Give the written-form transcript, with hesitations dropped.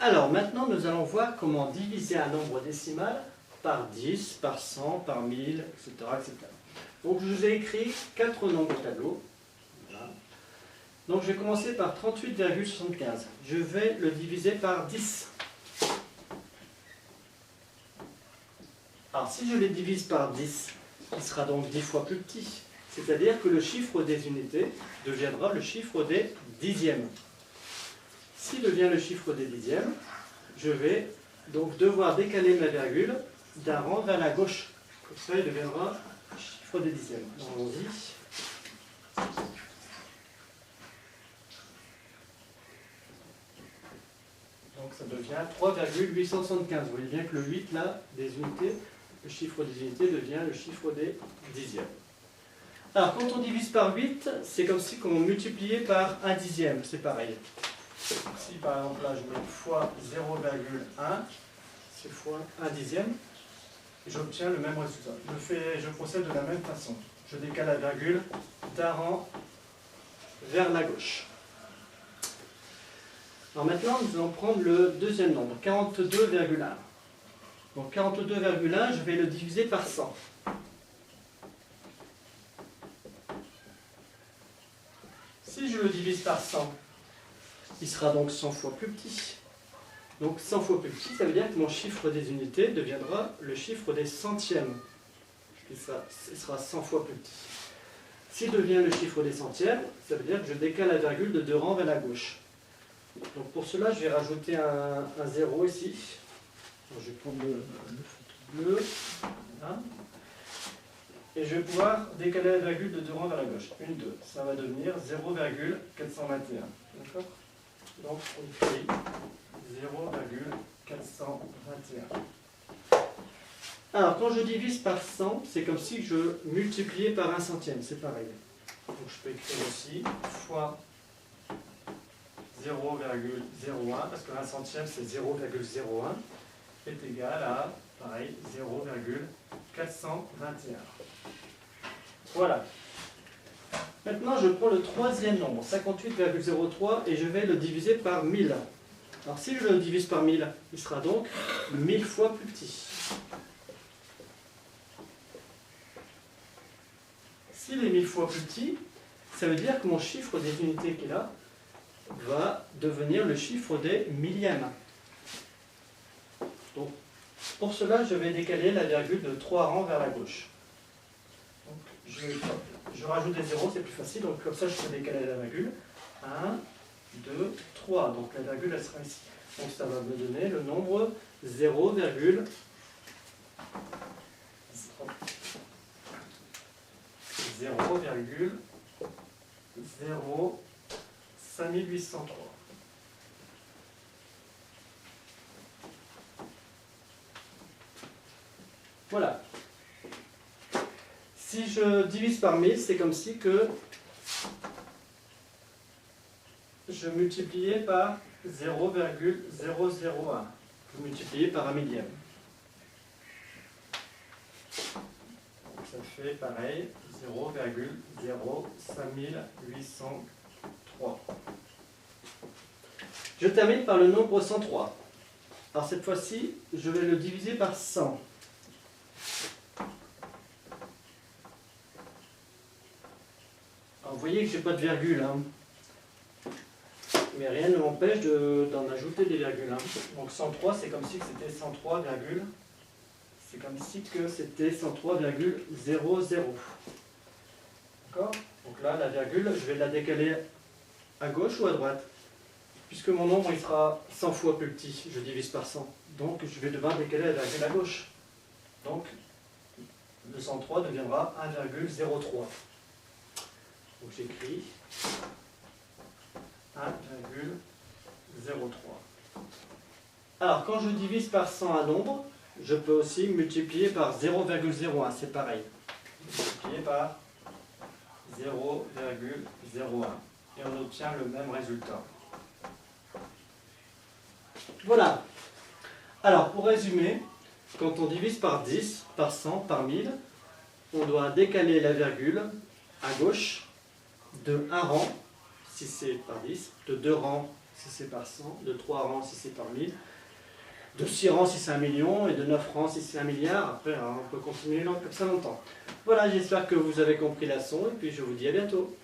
Alors maintenant, nous allons voir comment diviser un nombre décimal par 10, par 100, par 1000, etc. etc. Donc je vous ai écrit 4 nombres au tableau. Voilà. Donc je vais commencer par 38,75. Je vais le diviser par 10. Alors si je les divise par 10, il sera donc 10 fois plus petit. C'est-à-dire que le chiffre des unités deviendra le chiffre des dixièmes. S'il devient le chiffre des dixièmes, je vais donc devoir décaler ma virgule d'un rang vers la gauche. Comme ça, il deviendra le chiffre des dixièmes. Allons-y. Donc ça devient 3,875. Vous voyez bien que le 8 là, des unités, le chiffre des unités devient le chiffre des dixièmes. Alors quand on divise par 8, c'est comme si on multipliait par un dixième, c'est pareil. Si par exemple là je mets fois 0,1, c'est fois 1 dixième, j'obtiens le même résultat. Je procède de la même façon. Je décale la virgule d'un rang vers la gauche. Alors maintenant, nous allons prendre le deuxième nombre, 42,1. Donc 42,1, je vais le diviser par 100. Si je le divise par 100, il sera donc 100 fois plus petit. Donc 100 fois plus petit, ça veut dire que mon chiffre des unités deviendra le chiffre des centièmes. Et ça, ce sera 100 fois plus petit. S'il devient le chiffre des centièmes, ça veut dire que je décale la virgule de 2 rangs vers la gauche. Donc pour cela, je vais rajouter un 0 ici. Alors, je vais prendre le feutre bleu. Voilà. Et je vais pouvoir décaler la virgule de 2 rangs vers la gauche. 1, 2. Ça va devenir 0,421. D'accord? Donc on écrit 0,421. Alors quand je divise par 100, c'est comme si je multipliais par un centième. C'est pareil. Donc je peux écrire aussi fois 0,01, parce que 1 centième c'est 0,01, est égal à, pareil, 0,421. Voilà. Maintenant, je prends le troisième nombre, 58,03, et je vais le diviser par 1000. Alors, si je le divise par 1000, il sera donc 1000 fois plus petit. S'il est 1000 fois plus petit, ça veut dire que mon chiffre des unités qui est là va devenir le chiffre des millièmes. Donc, pour cela, je vais décaler la virgule de 3 rangs vers la gauche. Donc, je rajoute des zéros, c'est plus facile, donc comme ça je peux décaler la virgule. 1, 2, 3. Donc la virgule elle sera ici. Donc ça va me donner le nombre 0,5803. Voilà. Si je divise par 1000, c'est comme si que je multipliais par 0,001. Je multipliais par un millième. Donc ça fait pareil, 0,05803. Je termine par le nombre 103. Alors cette fois-ci, je vais le diviser par 100. Alors, vous voyez que je n'ai pas de virgule, hein. Mais rien ne m'empêche d'en ajouter des virgules. Hein. Donc 103, c'est comme si c'était 103, c'est comme si c'était 103,00. D'accord? Donc là, la virgule, je vais la décaler à gauche ou à droite. Puisque mon nombre il sera 100 fois plus petit, je divise par 100. Donc je vais devoir décaler la virgule à gauche. Donc le 103 deviendra 1,03. Donc j'écris 1,03. Alors quand je divise par 100 un nombre, je peux aussi multiplier par 0,01, c'est pareil. Multiplier par 0,01 et on obtient le même résultat. Voilà. Alors pour résumer, quand on divise par 10, par 100, par 1000, on doit décaler la virgule à gauche de 1 rang, si c'est par 10, de 2 rangs si c'est par 100, de 3 rangs si c'est par 1000, de 6 rangs si c'est 1 million, et de 9 rangs si c'est 1 milliard. Après, on peut continuer comme ça longtemps. Voilà, j'espère que vous avez compris la leçon, et puis je vous dis à bientôt.